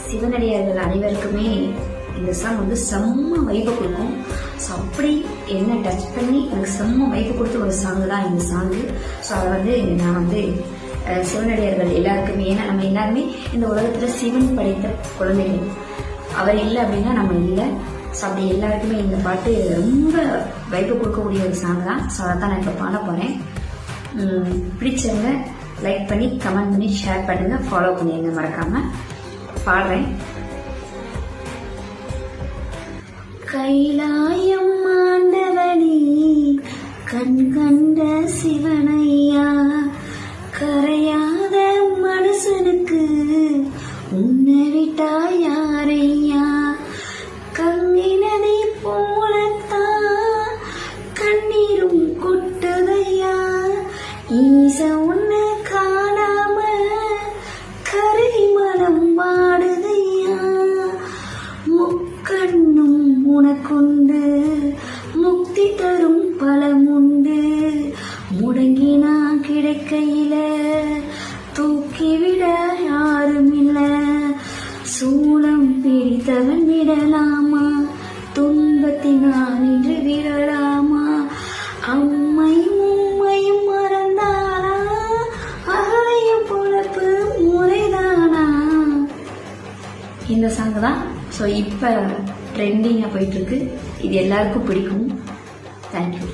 சிவனடியார்கள் அனைவருக்குமே இந்த சாங் வந்து செம்ம வைப்பு கொடுக்கும். ஸோ அப்படி என்ன டச் பண்ணி எனக்கு செம்ம வைப்பு கொடுத்த ஒரு சாங்கு தான் இந்த சாங்கு. ஸோ அதை வந்து நான் வந்து சிவனடியார்கள் எல்லாருக்குமே, ஏன்னா நம்ம எல்லாருமே இந்த உலகத்தில் சிவன் படைத்த குழந்தைகள், அவர் இல்லை அப்படின்னா நம்ம இல்லை. ஸோ அப்படி எல்லாருக்குமே இந்த பாட்டு ரொம்ப வைப்பு கொடுக்கக்கூடிய ஒரு சாங் தான். ஸோ அதை தான் நான் இப்போ பாட போகிறேன். பிடிச்சவங்க லைக் பண்ணி கமெண்ட் பண்ணி ஷேர் பண்ணுங்க, ஃபாலோ பண்ணிடுங்க மறக்காம. பாடுறேன். கைலாயம் ஆண்டவனே கண் கண்ட சிவனையா, கரையாத மனுஷனுக்கு உன்னை விட்டா யாரையா, கண்ணினதை போலத்தான் கண்ணீரும் கொட்டுதையா, ஈச உன்னை காணாம கருகி மனம் வாடுதையா, முக்கண்ணும் உனக்குண்டு முக்தி தரும் பலமுண்டு, முடங்கினா கிடைக்கையில தூக்கிவிட யாரும் இல்ல, சூலம் பிடித்தவன் விடலாமா, துன்பத்தினால் நின்று விடலாமா, அம்மை உம்மையும் மறந்தானா, அகலையும் பொழப்பு முறைதானா. இந்த சாங் தான் ஸோ இப்போ ட்ரெண்டிங்காக போயிட்டுருக்கு. இது எல்லாருக்கும் பிடிக்கும். தேங்க்யூ.